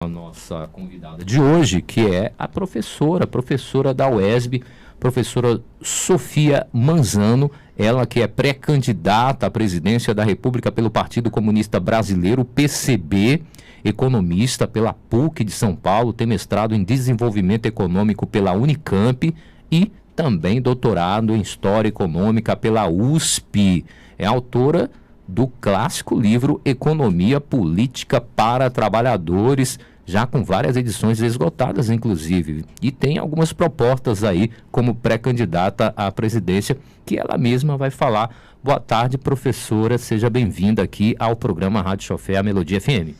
a nossa convidada de hoje, que é a professora da UESB, professora Sofia Manzano, ela que é pré-candidata à presidência da República pelo Partido Comunista Brasileiro, PCB, economista pela PUC de São Paulo, tem mestrado em desenvolvimento econômico pela Unicamp e também doutorado em História Econômica pela USP. É autora do clássico livro Economia Política para Trabalhadores, já com várias edições esgotadas, inclusive. E tem algumas propostas aí como pré-candidata à presidência, que ela mesma vai falar. Boa tarde, professora. Seja bem-vinda aqui ao programa Rádio Chofé, a Melodia FM.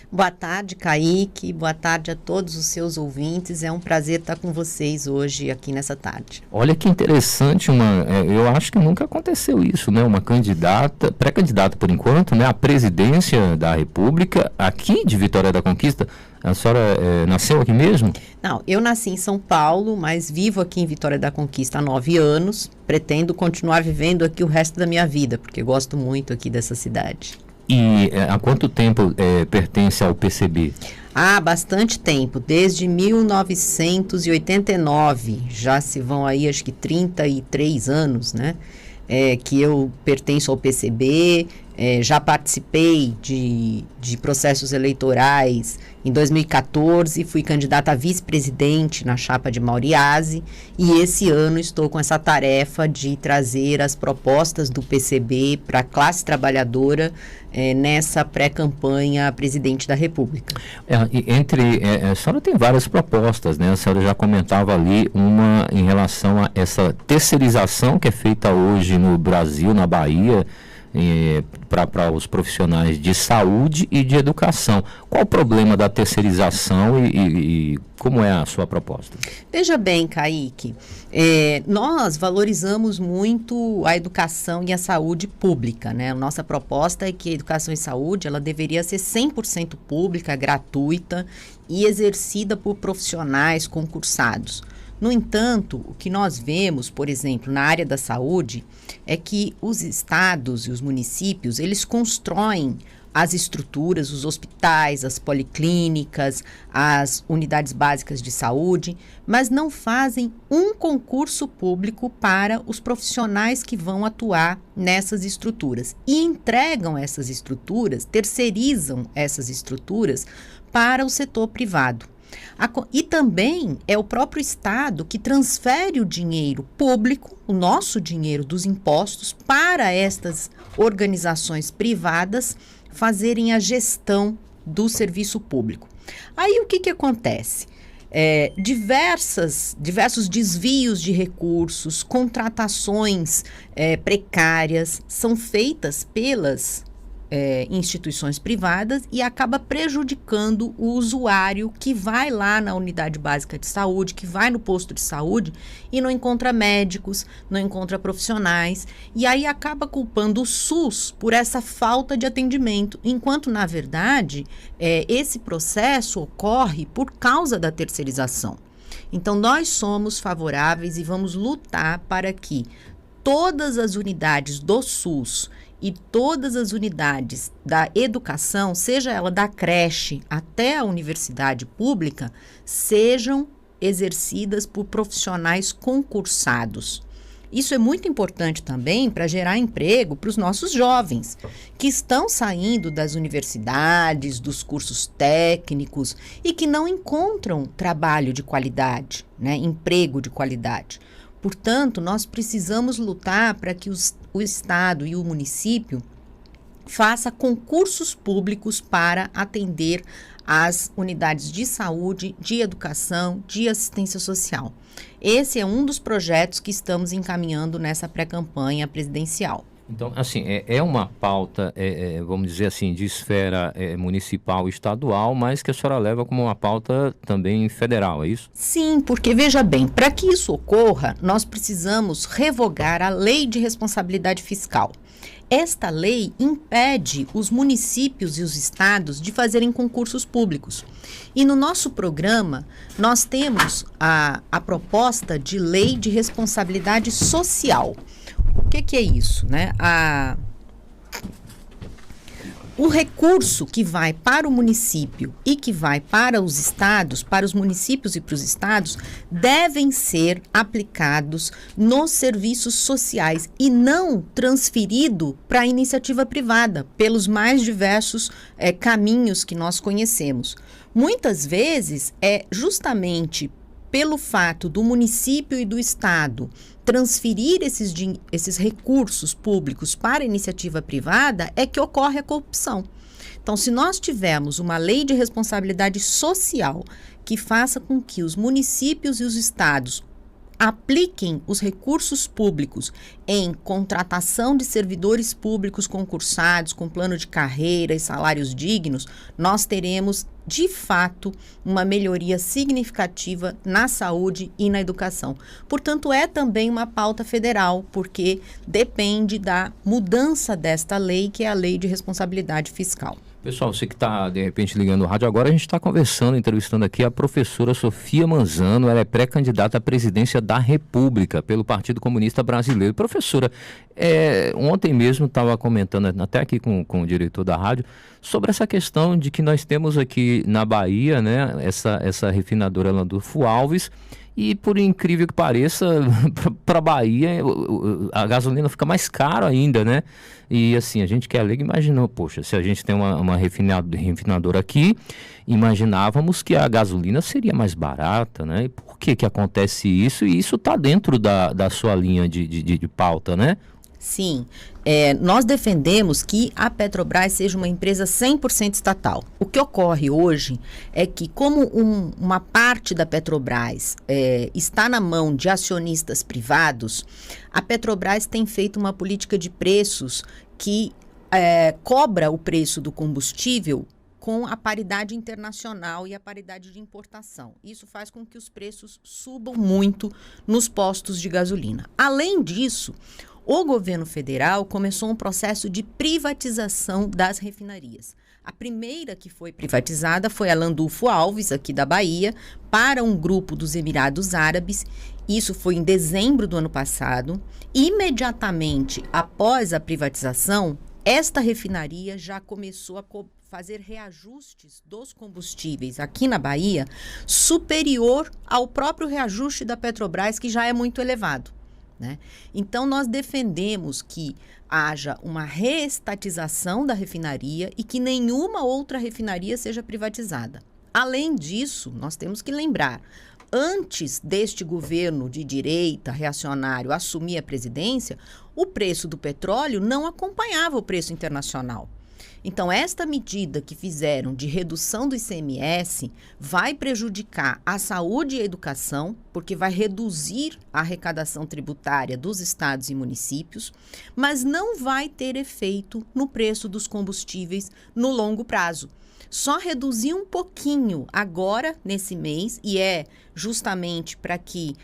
Boa tarde, Kaique. Boa tarde a todos os seus ouvintes. É um prazer estar com vocês hoje aqui nessa tarde. Olha que interessante, eu acho que nunca aconteceu isso, né? Uma candidata, pré-candidata por enquanto, né? À presidência da República, aqui de Vitória da Conquista. A senhora nasceu aqui mesmo? Não, eu nasci em São Paulo, mas vivo aqui em Vitória da Conquista há 9 anos. Pretendo continuar vivendo aqui o resto da minha vida, porque gosto muito aqui dessa cidade. E há quanto tempo pertence ao PCB? Há bastante tempo, desde 1989, já se vão aí acho que 33 anos, né? Que eu pertenço ao PCB, já participei de processos eleitorais. Em 2014, fui candidata a vice-presidente na chapa de Mauriase e esse ano estou com essa tarefa de trazer as propostas do PCB para a classe trabalhadora nessa pré-campanha a presidente da República. A senhora tem várias propostas, né? A senhora já comentava ali uma em relação a essa terceirização que é feita hoje no Brasil, na Bahia, para os profissionais de saúde e de educação. Qual o problema da terceirização e como é a sua proposta? Veja bem, Kaique, nós valorizamos muito a educação e a saúde pública, né? A nossa proposta é que a educação e saúde ela deveria ser 100% pública, gratuita e exercida por profissionais concursados. No entanto, o que nós vemos, por exemplo, na área da saúde, é que os estados e os municípios, eles constroem as estruturas, os hospitais, as policlínicas, as unidades básicas de saúde, mas não fazem um concurso público para os profissionais que vão atuar nessas estruturas. E entregam essas estruturas, terceirizam essas estruturas para o setor privado. E também é o próprio Estado que transfere o dinheiro público, o nosso dinheiro dos impostos, para estas organizações privadas fazerem a gestão do serviço público. Aí o que acontece? Diversos desvios de recursos, contratações precárias são feitas pelas instituições privadas e acaba prejudicando o usuário que vai lá na unidade básica de saúde, que vai no posto de saúde e não encontra médicos, não encontra profissionais e aí acaba culpando o SUS por essa falta de atendimento, enquanto na verdade esse processo ocorre por causa da terceirização. Então nós somos favoráveis e vamos lutar para que todas as unidades do SUS e todas as unidades da educação, seja ela da creche até a universidade pública, sejam exercidas por profissionais concursados. Isso é muito importante também para gerar emprego para os nossos jovens, que estão saindo das universidades, dos cursos técnicos e que não encontram trabalho de qualidade, né, emprego de qualidade. Portanto, nós precisamos lutar para que o Estado e o município façam concursos públicos para atender as unidades de saúde, de educação, de assistência social. Esse é um dos projetos que estamos encaminhando nessa pré-campanha presidencial. Então, assim, é uma pauta, vamos dizer assim, de esfera municipal e estadual, mas que a senhora leva como uma pauta também federal, é isso? Sim, porque veja bem, para que isso ocorra, nós precisamos revogar a Lei de Responsabilidade Fiscal. Esta lei impede os municípios e os estados de fazerem concursos públicos. E no nosso programa, nós temos a proposta de Lei de Responsabilidade Social. O que é isso, né? O recurso que vai para o município e que vai para os estados, para os municípios e para os estados, devem ser aplicados nos serviços sociais e não transferido para a iniciativa privada, pelos mais diversos caminhos que nós conhecemos. Muitas vezes é justamente pelo fato do município e do estado transferir esses recursos públicos para a iniciativa privada é que ocorre a corrupção. Então, se nós tivermos uma lei de responsabilidade social que faça com que os municípios e os estados apliquem os recursos públicos em contratação de servidores públicos concursados, com plano de carreira e salários dignos, nós teremos, de fato, uma melhoria significativa na saúde e na educação. Portanto, é também uma pauta federal, porque depende da mudança desta lei, que é a Lei de Responsabilidade Fiscal. Pessoal, você que está, de repente, ligando o rádio agora, a gente está conversando, entrevistando aqui a professora Sofia Manzano. Ela é pré-candidata à presidência da República pelo Partido Comunista Brasileiro. Professora, ontem mesmo estava comentando, até aqui com o diretor da rádio, sobre essa questão de que nós temos aqui na Bahia, né, essa refinadora Landulfo Alves, e por incrível que pareça, para a Bahia, a gasolina fica mais cara ainda, né? E assim, a gente que é leigo imaginou, poxa, se a gente tem uma refinadora aqui, imaginávamos que a gasolina seria mais barata, né? E por que acontece isso? E isso está dentro da sua linha de pauta, né? Sim, nós defendemos que a Petrobras seja uma empresa 100% estatal. O que ocorre hoje é que, como uma parte da Petrobras está na mão de acionistas privados, a Petrobras tem feito uma política de preços que cobra o preço do combustível com a paridade internacional e a paridade de importação. Isso faz com que os preços subam muito nos postos de gasolina. Além disso, o governo federal começou um processo de privatização das refinarias. A primeira que foi privatizada foi a Landulfo Alves, aqui da Bahia, para um grupo dos Emirados Árabes. Isso foi em dezembro do ano passado. Imediatamente após a privatização, esta refinaria já começou a fazer reajustes dos combustíveis aqui na Bahia, superior ao próprio reajuste da Petrobras, que já é muito elevado, né? Então, nós defendemos que haja uma reestatização da refinaria e que nenhuma outra refinaria seja privatizada. Além disso, nós temos que lembrar, antes deste governo de direita reacionário assumir a presidência, o preço do petróleo não acompanhava o preço internacional. Então, esta medida que fizeram de redução do ICMS vai prejudicar a saúde e a educação, porque vai reduzir a arrecadação tributária dos estados e municípios, mas não vai ter efeito no preço dos combustíveis no longo prazo. Só reduzir um pouquinho agora, nesse mês, e é justamente para que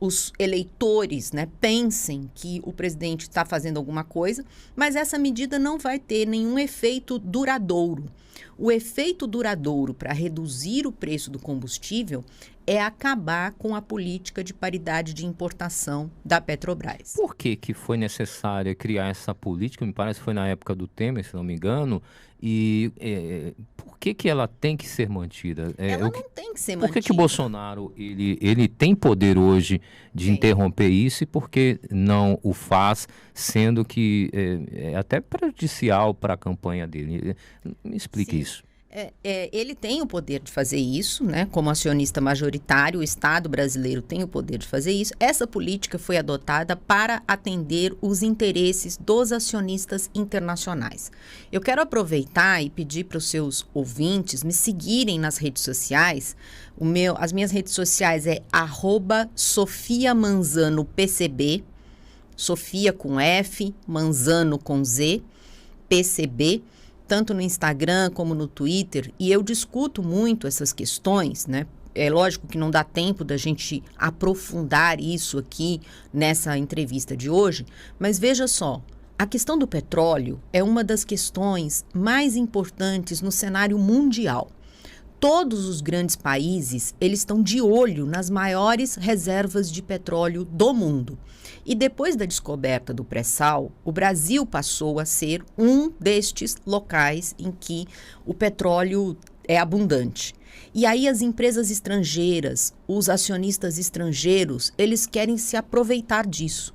os eleitores, né, pensem que o presidente está fazendo alguma coisa, mas essa medida não vai ter nenhum efeito duradouro. O efeito duradouro para reduzir o preço do combustível é acabar com a política de paridade de importação da Petrobras. Por que foi necessário criar essa política? Me parece que foi na época do Temer, se não me engano. E por que ela tem que ser mantida? Ela não tem que ser mantida. Por que o Bolsonaro ele tem poder hoje de interromper isso e por que não o faz, sendo que é até prejudicial para a campanha dele? Me explique isso. Ele tem o poder de fazer isso, né? Como acionista majoritário, o Estado brasileiro tem o poder de fazer isso. Essa política foi adotada para atender os interesses dos acionistas internacionais. Eu quero aproveitar e pedir para os seus ouvintes me seguirem nas redes sociais. As minhas redes sociais é @SofiaManzanoPCB, Sofia com F, Manzano com Z, PCB, tanto no Instagram como no Twitter, e eu discuto muito essas questões, né? É lógico que não dá tempo da gente aprofundar isso aqui nessa entrevista de hoje, mas veja só, a questão do petróleo é uma das questões mais importantes no cenário mundial. Todos os grandes países, eles estão de olho nas maiores reservas de petróleo do mundo. E depois da descoberta do pré-sal, o Brasil passou a ser um destes locais em que o petróleo é abundante. E aí as empresas estrangeiras, os acionistas estrangeiros, eles querem se aproveitar disso.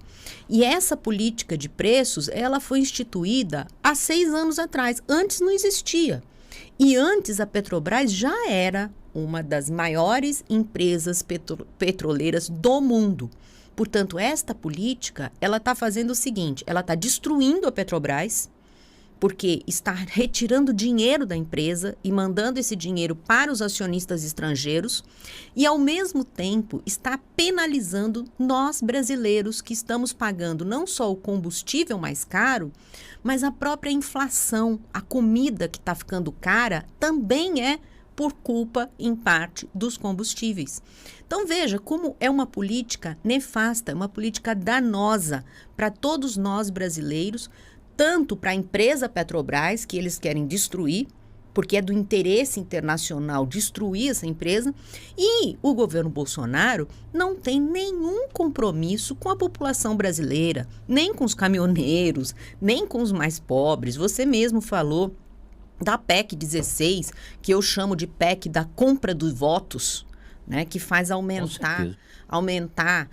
E essa política de preços, ela foi instituída há 6 anos atrás. Antes não existia. E antes a Petrobras já era uma das maiores empresas petroleiras do mundo. Portanto, esta política, ela está fazendo o seguinte, ela está destruindo a Petrobras, porque está retirando dinheiro da empresa e mandando esse dinheiro para os acionistas estrangeiros e, ao mesmo tempo, está penalizando nós brasileiros que estamos pagando não só o combustível mais caro, mas a própria inflação, a comida que está ficando cara também é por culpa, em parte, dos combustíveis. Então, veja como é uma política nefasta, uma política danosa para todos nós brasileiros, tanto para a empresa Petrobras, que eles querem destruir, porque é do interesse internacional destruir essa empresa, e o governo Bolsonaro não tem nenhum compromisso com a população brasileira, nem com os caminhoneiros, nem com os mais pobres. Você mesmo falou da PEC 16, que eu chamo de PEC da compra dos votos, né, que faz aumentar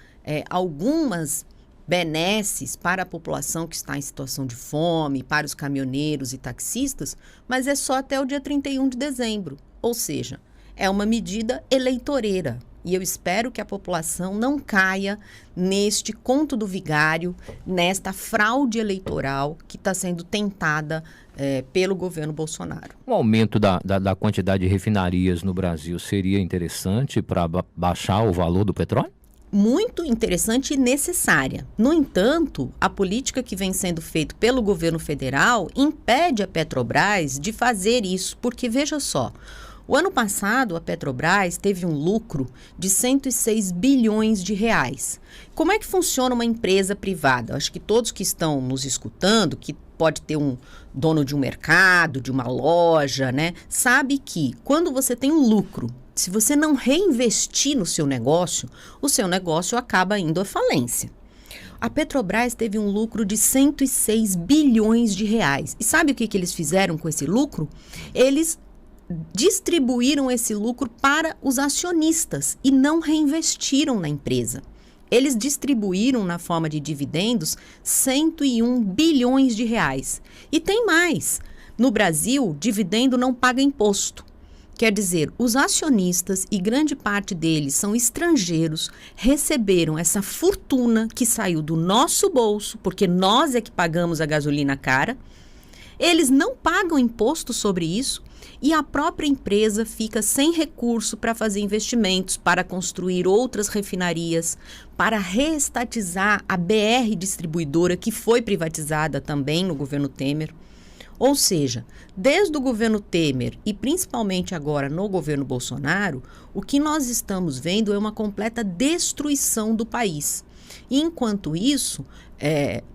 algumas benesses para a população que está em situação de fome, para os caminhoneiros e taxistas, mas é só até o dia 31 de dezembro. Ou seja, é uma medida eleitoreira. E eu espero que a população não caia neste conto do vigário, nesta fraude eleitoral que está sendo tentada pelo governo Bolsonaro. O aumento da quantidade de refinarias no Brasil seria interessante para baixar o valor do petróleo? Muito interessante e necessária. No entanto, a política que vem sendo feita pelo governo federal impede a Petrobras de fazer isso, porque veja só, o ano passado a Petrobras teve um lucro de 106 bilhões de reais. Como é que funciona uma empresa privada? Acho que todos que estão nos escutando, que pode ter um dono de um mercado, de uma loja, né, sabe que quando você tem um lucro, se você não reinvestir no seu negócio, o seu negócio acaba indo à falência. A Petrobras teve um lucro de 106 bilhões de reais. E sabe o que eles fizeram com esse lucro? Eles distribuíram esse lucro para os acionistas e não reinvestiram na empresa. Eles distribuíram na forma de dividendos 101 bilhões de reais. E tem mais. No Brasil, dividendo não paga imposto. Quer dizer, os acionistas, e grande parte deles são estrangeiros, receberam essa fortuna que saiu do nosso bolso, porque nós é que pagamos a gasolina cara. Eles não pagam imposto sobre isso e a própria empresa fica sem recurso para fazer investimentos, para construir outras refinarias, para reestatizar a BR Distribuidora, que foi privatizada também no governo Temer. Ou seja, desde o governo Temer e principalmente agora no governo Bolsonaro, o que nós estamos vendo é uma completa destruição do país. E enquanto isso,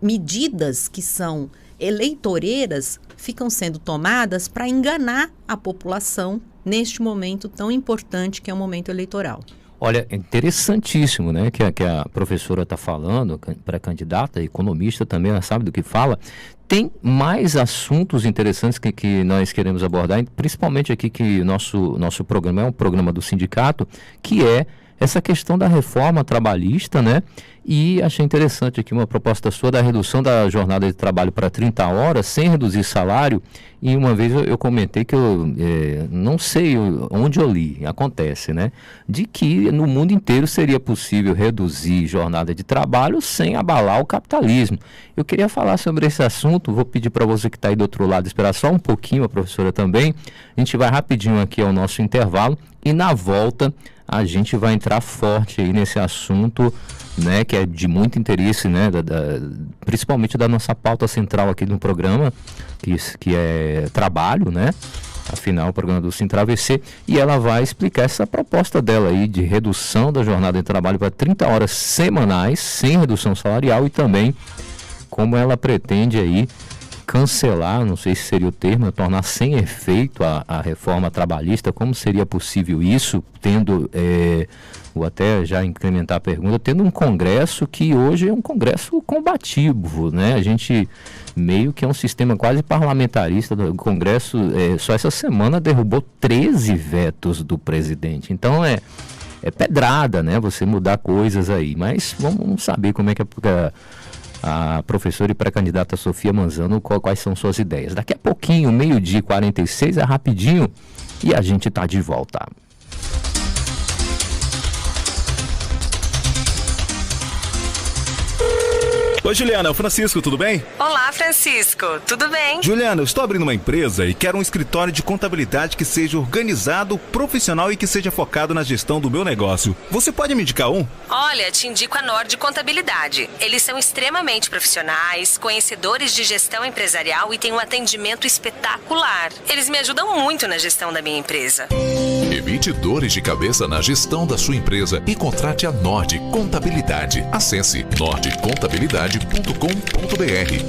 medidas que são eleitoreiras ficam sendo tomadas para enganar a população neste momento tão importante que é o momento eleitoral. Olha, é interessantíssimo, né, que a professora está falando, pré-candidata, economista também, ela sabe do que fala. Tem mais assuntos interessantes que nós queremos abordar, principalmente aqui que o nosso programa é um programa do sindicato, que é essa questão da reforma trabalhista, né? E achei interessante aqui uma proposta sua da redução da jornada de trabalho para 30 horas, sem reduzir salário. E uma vez eu comentei que eu não sei onde eu li, acontece, né? De que no mundo inteiro seria possível reduzir jornada de trabalho sem abalar o capitalismo. Eu queria falar sobre esse assunto, vou pedir para você que está aí do outro lado esperar só um pouquinho, a professora também. A gente vai rapidinho aqui ao nosso intervalo e na volta a gente vai entrar forte aí nesse assunto, né, que é de muito interesse, né, principalmente da nossa pauta central aqui no programa, que é trabalho, né, afinal o programa do Sintravc, e ela vai explicar essa proposta dela aí de redução da jornada de trabalho para 30 horas semanais, sem redução salarial, e também como ela pretende aí cancelar, não sei se seria o termo, tornar sem efeito a reforma trabalhista. Como seria possível isso, tendo, vou até já incrementar a pergunta, tendo um Congresso que hoje é um Congresso combativo, né? A gente meio que é um sistema quase parlamentarista. O Congresso, só essa semana, derrubou 13 vetos do presidente. Então é pedrada, né? Você mudar coisas aí. Mas vamos saber como é que a professora e pré-candidata Sofia Manzano, quais são suas ideias. Daqui a pouquinho, 12h46, é rapidinho, e a gente está de volta. Oi, Juliana, é o Francisco, tudo bem? Olá, Francisco, tudo bem? Juliana, eu estou abrindo uma empresa e quero um escritório de contabilidade que seja organizado, profissional e que seja focado na gestão do meu negócio. Você pode me indicar um? Olha, te indico a Nord Contabilidade. Eles são extremamente profissionais, conhecedores de gestão empresarial e têm um atendimento espetacular. Eles me ajudam muito na gestão da minha empresa. Evite dores de cabeça na gestão da sua empresa e contrate a Nord Contabilidade. Acesse nordcontabilidade.com.br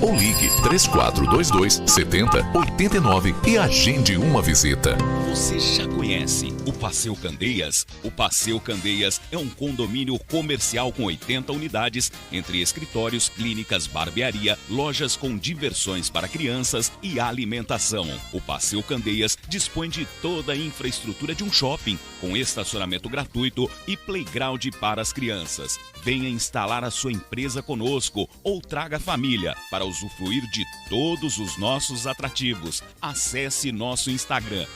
ou ligue 3422 7089 e agende uma visita. Você já conhece o Passeio Candeias? O Passeio Candeias é um condomínio comercial com 80 unidades, entre escritórios, clínicas, barbearia, lojas com diversões para crianças e alimentação. O Passeio Candeias dispõe de toda a infraestrutura de um shopping, com estacionamento gratuito e playground para as crianças. Venha instalar a sua empresa conosco ou traga a família para usufruir de todos os nossos atrativos. Acesse nosso Instagram,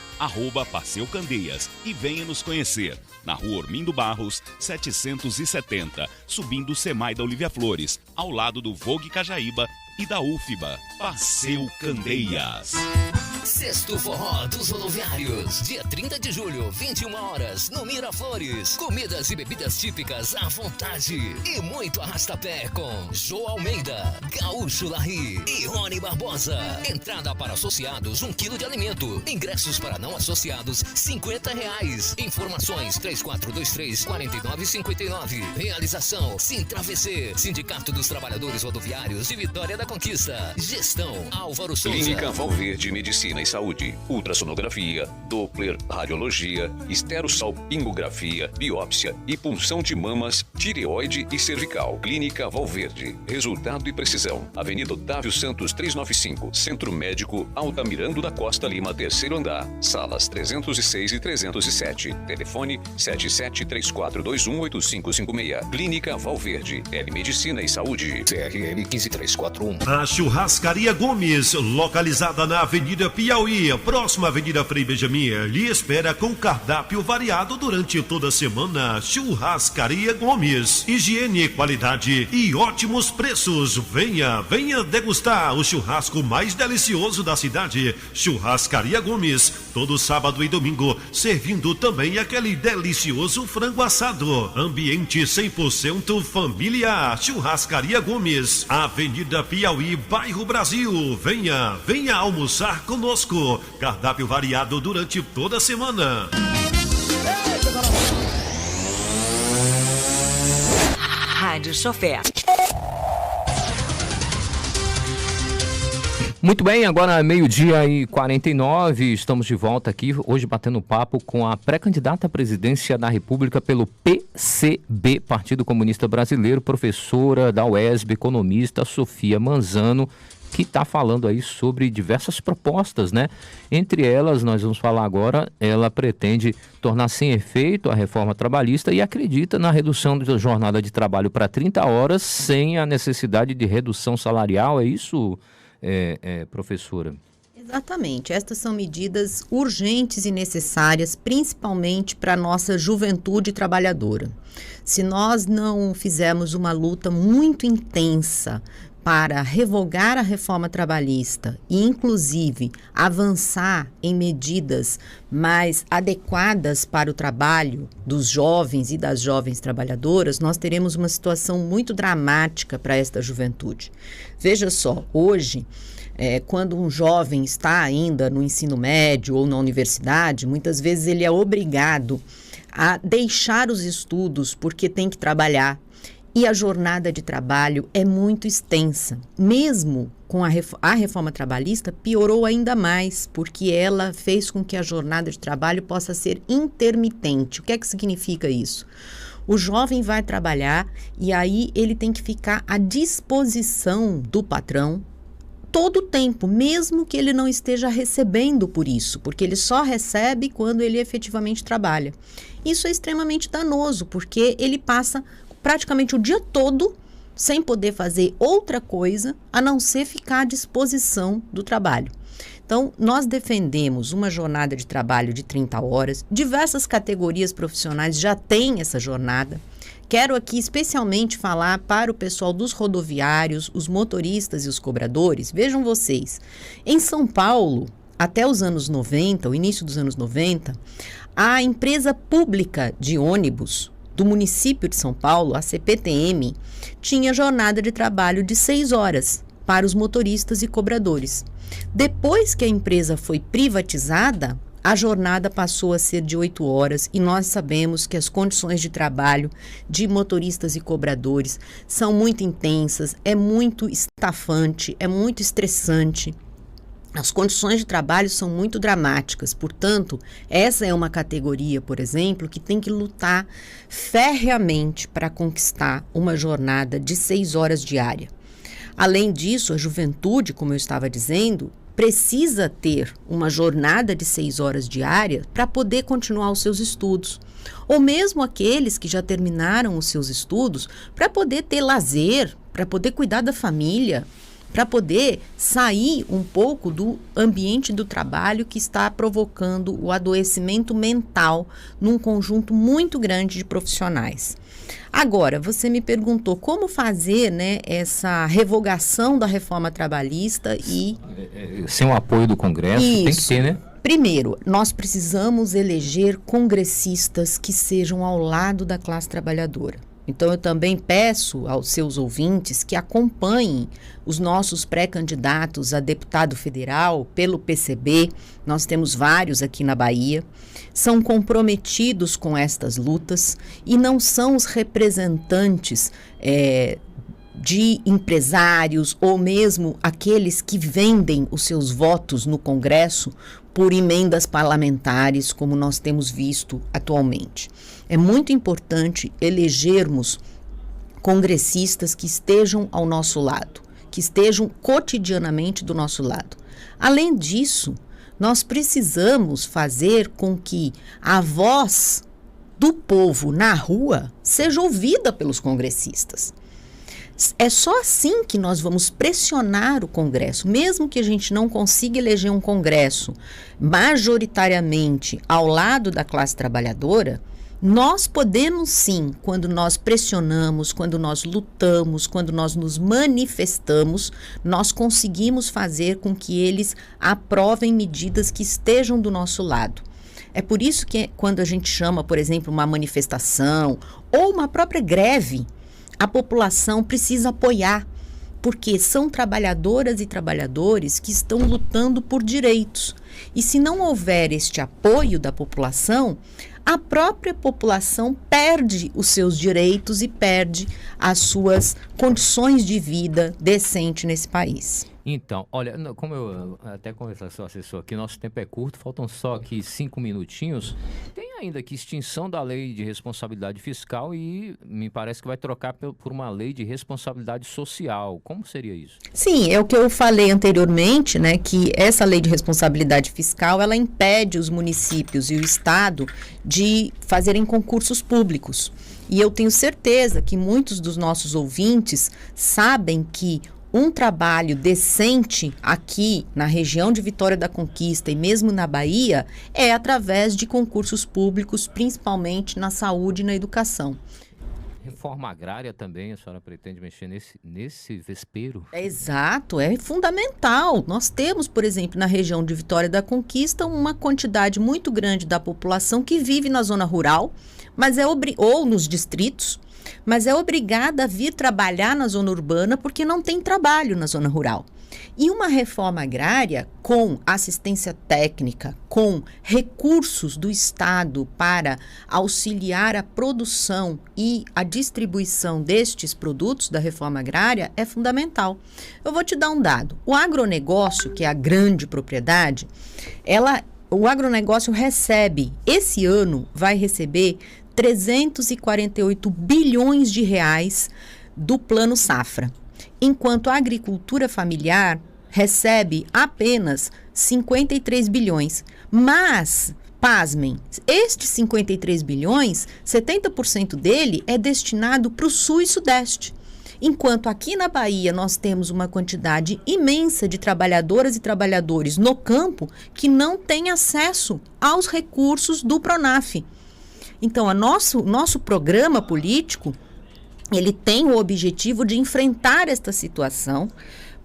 @Passeio Candeias, e venha nos conhecer. Na Rua Ormindo Barros, 770, subindo o Semai da Olívia Flores, ao lado do Vogue Cajaíba e da UFBA. Passeio Candeias. Sexto Forró dos Rodoviários, dia 30 de julho, 21 horas, no Miraflores. Comidas e bebidas típicas à vontade e muito arrastapé com Jô Almeida, Gaúcho Larry e Rony Barbosa. Entrada para associados, 1 quilo de alimento. Ingressos para não associados, R$50. Informações 3423-4959. Realização Sintravc, Sindicato dos Trabalhadores Rodoviários de Vitória da Conquista. Gestão Álvaro Souza. Clínica Valverde Medicina e Saúde, ultrassonografia, Doppler, radiologia, esterossalpingografia, biópsia e punção de mamas, tireoide e cervical. Clínica Valverde, resultado e precisão. Avenida Otávio Santos 395, Centro Médico Altamirando da Costa Lima, 3º andar, salas 306 e 307. Telefone 7734218556. Clínica Valverde, Medicina e Saúde. CRM 15341. A Churrascaria Gomes, localizada na Avenida Piauí, próxima à Avenida Frei Benjamin, lhe espera com cardápio variado durante toda a semana. Churrascaria Gomes, higiene, qualidade e ótimos preços. Venha degustar o churrasco mais delicioso da cidade. Churrascaria Gomes, todo sábado e domingo, servindo também aquele delicioso frango assado. Ambiente 100% familiar. Churrascaria Gomes, Avenida Piauí, bairro Brasil. Venha almoçar conosco. Cardápio variado durante toda a semana. Rádio Chofer. Muito bem, agora 12h49, estamos de volta aqui, hoje batendo papo com a pré-candidata à presidência da República pelo PCB, Partido Comunista Brasileiro, professora da UESB, economista Sofia Manzano, que está falando aí sobre diversas propostas, né? Entre elas, nós vamos falar agora, ela pretende tornar sem efeito a reforma trabalhista e acredita na redução da jornada de trabalho para 30 horas sem a necessidade de redução salarial, é isso, professora? Exatamente. Estas são medidas urgentes e necessárias, principalmente para a nossa juventude trabalhadora. Se nós não fizermos uma luta muito intensa para revogar a reforma trabalhista e, inclusive, avançar em medidas mais adequadas para o trabalho dos jovens e das jovens trabalhadoras, nós teremos uma situação muito dramática para esta juventude. Veja só, hoje, quando um jovem está ainda no ensino médio ou na universidade, muitas vezes ele é obrigado a deixar os estudos porque tem que trabalhar. e a jornada de trabalho é muito extensa. Mesmo com a reforma trabalhista, piorou ainda mais, porque ela fez com que a jornada de trabalho possa ser intermitente. O que é que significa isso? O jovem vai trabalhar e aí ele tem que ficar à disposição do patrão todo o tempo, mesmo que ele não esteja recebendo por isso, porque ele só recebe quando ele efetivamente trabalha. Isso é extremamente danoso, porque ele passa praticamente o dia todo sem poder fazer outra coisa a não ser ficar à disposição do trabalho. Então, nós defendemos uma jornada de trabalho de 30 horas, diversas categorias profissionais já têm essa jornada. Quero aqui especialmente falar para o pessoal dos rodoviários, os motoristas e os cobradores. Vejam vocês, em São Paulo, até os anos 90, o início dos anos 90, a empresa pública de ônibus do município de São Paulo, a CPTM, tinha jornada de trabalho de 6 horas para os motoristas e cobradores. Depois que a empresa foi privatizada, a jornada passou a ser de 8 horas e nós sabemos que as condições de trabalho de motoristas e cobradores são muito intensas, é muito estafante, é muito estressante. As condições de trabalho são muito dramáticas, portanto, essa é uma categoria, por exemplo, que tem que lutar ferreamente para conquistar uma jornada de 6 horas diária. Além disso, a juventude, como eu estava dizendo, precisa ter uma jornada de 6 horas diárias para poder continuar os seus estudos. Ou mesmo aqueles que já terminaram os seus estudos, para poder ter lazer, para poder cuidar da família, para poder sair um pouco do ambiente do trabalho que está provocando o adoecimento mental num conjunto muito grande de profissionais. Agora, você me perguntou como fazer, né, essa revogação da reforma trabalhista e... Sem o apoio do Congresso, Isso. Tem que ter, né? Primeiro, nós precisamos eleger congressistas que sejam ao lado da classe trabalhadora. Então, eu também peço aos seus ouvintes que acompanhem os nossos pré-candidatos a deputado federal pelo PCB. Nós temos vários aqui na Bahia. São comprometidos com estas lutas e não são os representantes de empresários ou mesmo aqueles que vendem os seus votos no Congresso por emendas parlamentares, como nós temos visto atualmente. É muito importante elegermos congressistas que estejam ao nosso lado, que estejam cotidianamente do nosso lado. Além disso, nós precisamos fazer com que a voz do povo na rua seja ouvida pelos congressistas. É só assim que nós vamos pressionar o Congresso, mesmo que a gente não consiga eleger um Congresso majoritariamente ao lado da classe trabalhadora. Nós podemos sim, quando nós pressionamos, quando nós lutamos, quando nós nos manifestamos, nós conseguimos fazer com que eles aprovem medidas que estejam do nosso lado. É por isso que quando a gente chama, por exemplo, uma manifestação ou uma própria greve, a população precisa apoiar, porque são trabalhadoras e trabalhadores que estão lutando por direitos. E se não houver este apoio da população, a própria população perde os seus direitos e perde as suas condições de vida decente nesse país. Então, olha, como eu até conversei com o seu assessor aqui, nosso tempo é curto, faltam só aqui 5 minutinhos. Tem ainda aqui extinção da lei de responsabilidade fiscal e me parece que vai trocar por uma lei de responsabilidade social. Como seria isso? Sim, é o que eu falei anteriormente, né, que essa lei de responsabilidade fiscal, ela impede os municípios e o Estado de fazerem concursos públicos. E eu tenho certeza que muitos dos nossos ouvintes sabem que um trabalho decente aqui na região de Vitória da Conquista e mesmo na Bahia é através de concursos públicos, principalmente na saúde e na educação. Reforma agrária também, a senhora pretende mexer nesse vespeiro? Exato, é fundamental. Nós temos, por exemplo, na região de Vitória da Conquista, uma quantidade muito grande da população que vive na zona rural, mas ou nos distritos, mas é obrigada a vir trabalhar na zona urbana porque não tem trabalho na zona rural. E uma reforma agrária com assistência técnica, com recursos do Estado para auxiliar a produção e a distribuição destes produtos da reforma agrária é fundamental. Eu vou te dar um dado. O agronegócio, que é a grande propriedade, o agronegócio recebe, esse ano vai receber 348 bilhões de reais do Plano Safra, enquanto a agricultura familiar recebe apenas 53 bilhões. Mas, pasmem, estes 53 bilhões, 70% dele é destinado para o Sul e Sudeste. Enquanto aqui na Bahia nós temos uma quantidade imensa de trabalhadoras e trabalhadores no campo que não têm acesso aos recursos do Pronaf. Então, nosso programa político, ele tem o objetivo de enfrentar esta situação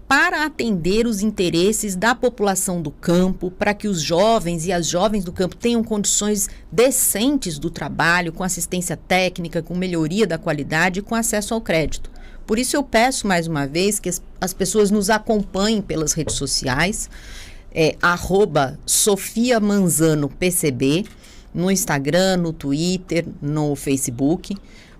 para atender os interesses da população do campo, para que os jovens e as jovens do campo tenham condições decentes do trabalho, com assistência técnica, com melhoria da qualidade e com acesso ao crédito. Por isso eu peço mais uma vez que as pessoas nos acompanhem pelas redes sociais, @SofiaManzanoPCB, no Instagram, no Twitter, no Facebook,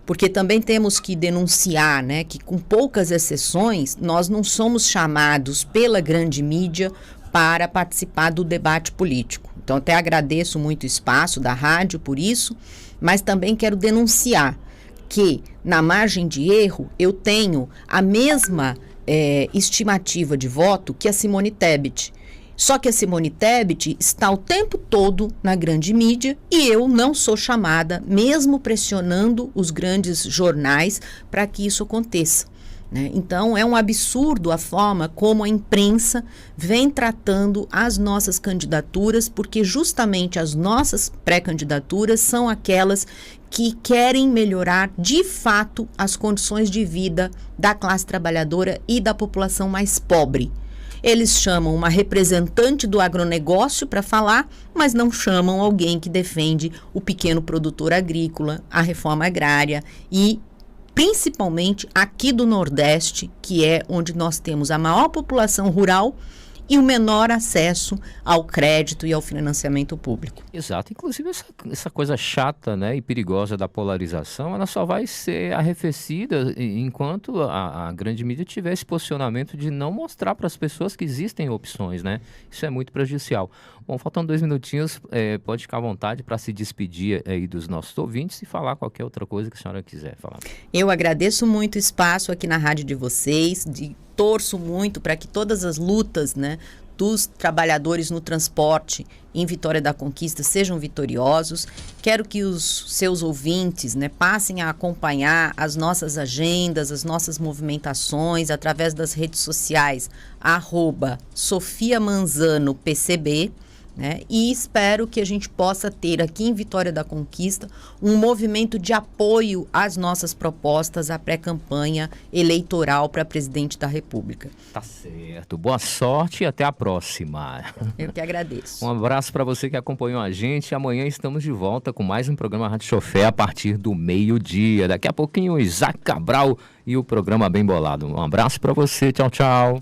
porque também temos que denunciar, né, que com poucas exceções nós não somos chamados pela grande mídia para participar do debate político. Então até agradeço muito o espaço da rádio por isso, mas também quero denunciar que na margem de erro eu tenho a mesma estimativa de voto que a Simone Tebet. Só que a Simone Tebet está o tempo todo na grande mídia e eu não sou chamada, mesmo pressionando os grandes jornais para que isso aconteça, né? Então, é um absurdo a forma como a imprensa vem tratando as nossas candidaturas, porque justamente as nossas pré-candidaturas são aquelas que querem melhorar de fato as condições de vida da classe trabalhadora e da população mais pobre. Eles chamam uma representante do agronegócio para falar, mas não chamam alguém que defende o pequeno produtor agrícola, a reforma agrária e, principalmente, aqui do Nordeste, que é onde nós temos a maior população rural e o menor acesso ao crédito e ao financiamento público. Exato. Inclusive essa coisa chata, né, e perigosa da polarização, ela só vai ser arrefecida enquanto a grande mídia tiver esse posicionamento de não mostrar para as pessoas que existem opções, né? Isso é muito prejudicial. Bom, faltando 2 minutinhos, pode ficar à vontade para se despedir aí dos nossos ouvintes e falar qualquer outra coisa que a senhora quiser falar. Eu agradeço muito o espaço aqui na rádio de vocês, torço muito para que todas as lutas, né, dos trabalhadores no transporte em Vitória da Conquista sejam vitoriosos. Quero que os seus ouvintes, né, passem a acompanhar as nossas agendas, as nossas movimentações através das redes sociais @SofiaManzanoPCB, né? E espero que a gente possa ter aqui em Vitória da Conquista um movimento de apoio às nossas propostas à pré-campanha eleitoral para presidente da República. Tá certo. Boa sorte e até a próxima. Eu que agradeço. Um abraço para você que acompanhou a gente. Amanhã estamos de volta com mais um programa Rádio Chofé a partir do meio-dia. Daqui a pouquinho o Isaac Cabral e o programa Bem Bolado. Um abraço para você. Tchau, tchau.